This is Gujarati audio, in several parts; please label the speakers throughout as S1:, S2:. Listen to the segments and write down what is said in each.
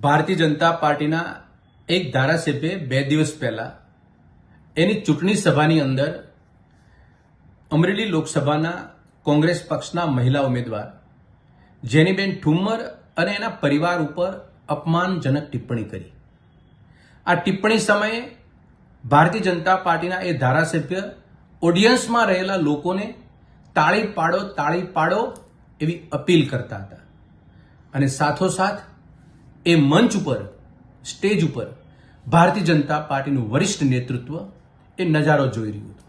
S1: ભારતીય જનતા પાર્ટીના એક ધારાસભ્ય 2 દિવસ પહેલા એની ચૂંટણી સભાની અંદર અમરેલી લોકસભાના કોંગ્રેસ પક્ષના મહિલા ઉમેદવાર જેનીબેન ઠુમ્મર અને એના પરિવાર ઉપર અપમાનજનક ટિપ્પણી કરી. આ ટિપ્પણી સમયે ભારતીય જનતા પાર્ટીના એ ધારાસભ્ય ઓડિયન્સમાં રહેલા લોકોને તાળી પાડો એવી અપીલ કરતા હતા અને સાથોસાથ એ મંચ ઉપર સ્ટેજ ઉપર ભારતીય જનતા પાર્ટીનું વરિષ્ઠ નેતૃત્વ એ નજારો જોઈ રહ્યું હતું.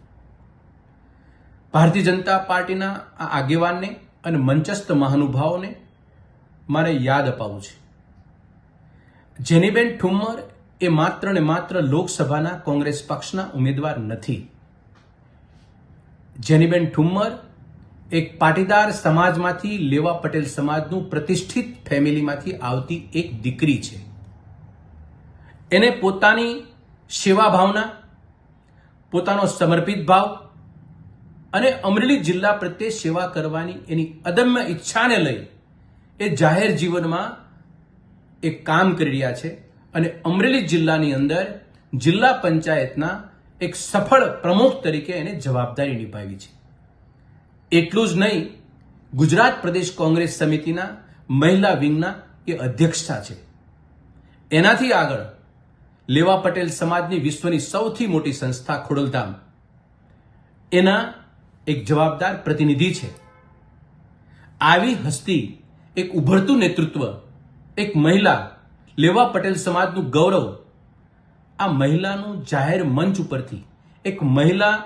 S1: ભારતીય જનતા પાર્ટીના આ આગેવાનને અને મંચસ્થ મહાનુભાવોને મારે યાદ અપાવવું છે. જેનીબેન ઠુમ્મર એ માત્ર ને માત્ર લોકસભાના કોંગ્રેસ પક્ષના ઉમેદવાર નથી. જેનીબેન ઠુમ્મર એક પાટીદાર સમાજમાંથી લેવા પટેલ સમાજનું પ્રતિષ્ઠિત ફેમિલીમાંથી આવતી એક દીકરી છે. એને પોતાની સેવા ભાવના, પોતાનો સમર્પિત ભાવ અને અમરેલી જિલ્લા પ્રત્યે સેવા કરવાની એની અદમ્ય ઈચ્છાને લઈ એ જાહેર જીવનમાં એક કામ કરી રહ્યા છે અને અમરેલી જિલ્લાની અંદર જિલ્લા પંચાયતના એક સફળ પ્રમુખ તરીકે એને જવાબદારી નિભાવી છે. એટલું જ નહીં, ગુજરાત પ્રદેશ કોંગ્રેસ સમિતિના મહિલા વિંગના એ અધ્યક્ષતા છે. એનાથી આગળ લેવા પટેલ સમાજની વિશ્વની સૌથી મોટી સંસ્થા ખોડલધામ એના એક જવાબદાર પ્રતિનિધિ છે. આવી હસ્તી, એક ઉભરતું નેતૃત્વ, એક મહિલા, લેવા પટેલ સમાજનું ગૌરવ, આ મહિલાનું જાહેર મંચ ઉપરથી એક મહિલા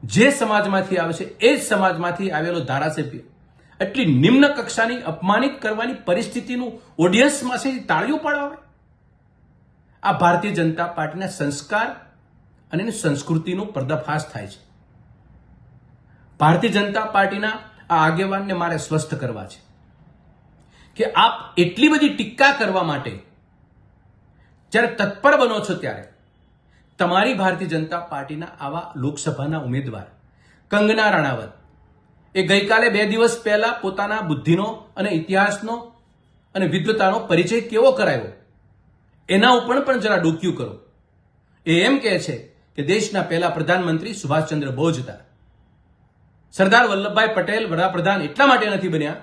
S1: જે સમાજમાંથી આવે છે એ જ સમાજમાંથી આવેલો ધારાસભ્ય એટલી નિમ્ન કક્ષાની અપમાનિત કરવાની પરિસ્થિતિનું ઓડિયન્સમાં છે તાળીઓ પાડવા. આ ભારતીય જનતા પાર્ટીના સંસ્કાર અને એની સંસ્કૃતિનો પર્દાફાશ થાય છે. ભારતીય જનતા પાર્ટીના આ આગેવાનને મારે સ્પષ્ટ કરવા છે કે આપ એટલી બધી ટીકા કરવા માટે જ્યારે તત્પર બનો છો ત્યારે તમારી ભારતીય જનતા પાર્ટીના આવા લોકસભાના ઉમેદવાર કંગના રાણાવત એ ગઈકાલે 2 દિવસ પહેલા પોતાના બુદ્ધિનો અને ઇતિહાસનો અને વિદ્વતાનો પરિચય કેવો કરાયો એના ઉપર પણ જરા ડોક્યું કરો. એ એમ કહે છે કે દેશના પહેલા પ્રધાનમંત્રી સુભાષચંદ્ર બોઝ હતા. સરદાર વલ્લભભાઈ પટેલ વડાપ્રધાન એટલા માટે નથી બન્યા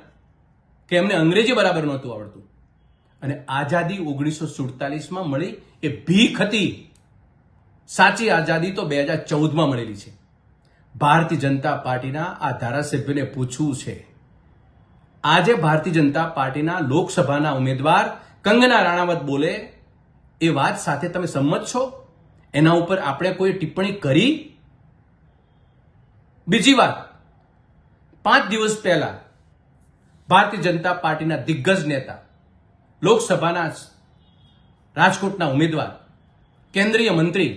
S1: કે એમને અંગ્રેજી બરાબર નહોતું આવડતું અને આઝાદી 1947માં મળી એ ભીખ હતી. સાચી આઝાદી તો 2014માં મળેલી છે. ભારતીય જનતા પાર્ટીના આ ધારાસભ્યને પૂછવું છે, આજે ભારતીય જનતા પાર્ટીના લોકસભાના ઉમેદવાર કંગના રાણાવત બોલે એ વાત સાથે તમે સંમત છો? એના ઉપર આપણે કોઈ ટિપ્પણી કરી? બીજી વાત, 5 દિવસ પહેલા ભારતીય જનતા પાર્ટીના દિગ્ગજ નેતા, લોકસભાના રાજકોટના ઉમેદવાર, કેન્દ્રીય મંત્રી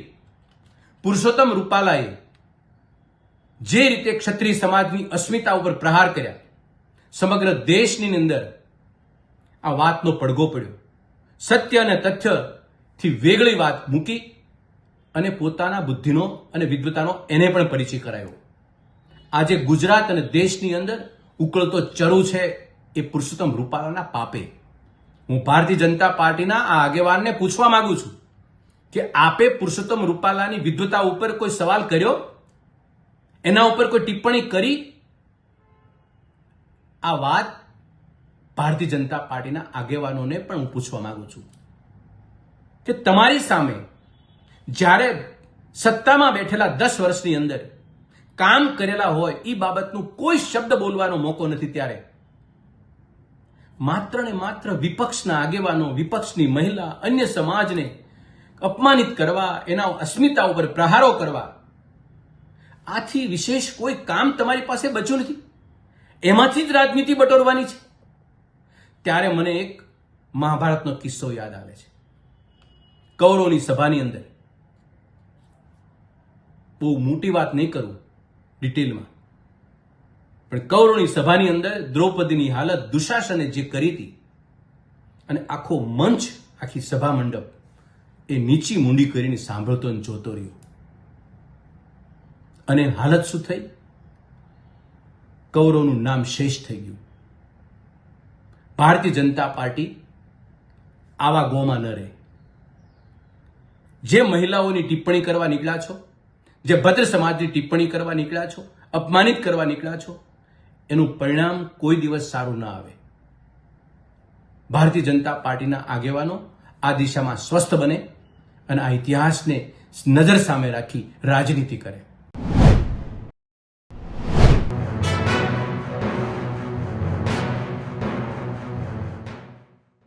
S1: પુરુષોત્તમ રૂપાલાએ જે રીતે ક્ષત્રિય સમાજની અસ્મિતા ઉપર પ્રહાર કર્યા, સમગ્ર દેશની અંદર આ વાતનો પડઘો પડ્યો. સત્ય અને તથ્યથી વેગળી વાત મૂકી અને પોતાના બુદ્ધિનો અને વિદ્વતાનો એને પણ પરિચય કરાયો. આજે ગુજરાત અને દેશની અંદર ઉકળતો ચરુ છે એ પુરુષોત્તમ રૂપાલાના પાપે. હું ભારતીય જનતા પાર્ટીના આ આગેવાનને પૂછવા માંગુ છું કે આપે પુરુષોત્તમ રૂપાલાની વિદ્વતા ઉપર કોઈ સવાલ કર્યો? એના ઉપર કોઈ ટિપ્પણી કરી? આ વાત ભારતીય જનતા પાર્ટીના આગેવાનોને પણ હું પૂછવા માંગુ છું કે તમારી સામે જ્યારે સત્તામાં બેઠેલા 10 વર્ષની અંદર કામ કરેલા હોય એ બાબતનું કોઈ શબ્દ બોલવાનો મોકો નથી, ત્યારે માત્ર ને માત્ર વિપક્ષના આગેવાનો, વિપક્ષની મહિલા, અન્ય સમાજને અપમાનિત કરવા, એના અસ્મિતા ઉપર પ્રહારો કરવા, આથી વિશેષ કોઈ કામ તમારી પાસે બચ્યું નથી. એમાંથી જ રાજનીતિ બટોરવાની છે. ત્યારે મને એક મહાભારતનો કિસ્સો યાદ આવે છે. કૌરવની સભાની અંદર, બહુ મોટી વાત નહીં કરું ડિટેલમાં, પણ કૌરવની સભાની અંદર દ્રૌપદીની હાલત દુશાસને જે કરી હતી અને આખો મંચ, આખી સભા મંડપ એ નીચી મૂંડી કરીને સાંભળતો અને જોતો રહ્યો. અને હાલત શું થઈ? કૌરવનું નામ શેષ થઈ ગયું. ભારતીય જનતા પાર્ટી આવા ગોમાં ન રહે. જે મહિલાઓની ટિપ્પણી કરવા નીકળ્યા છો, જે ભદ્ર સમાજની ટિપ્પણી કરવા નીકળ્યા છો, અપમાનિત કરવા નીકળ્યા છો, એનું પરિણામ કોઈ દિવસ સારું ના આવે. ભારતીય જનતા પાર્ટીના આગેવાનો આ દિશામાં સ્વસ્થ બને અને આ ઇતિહાસને નજર સામે રાખી રાજનીતિ કરે.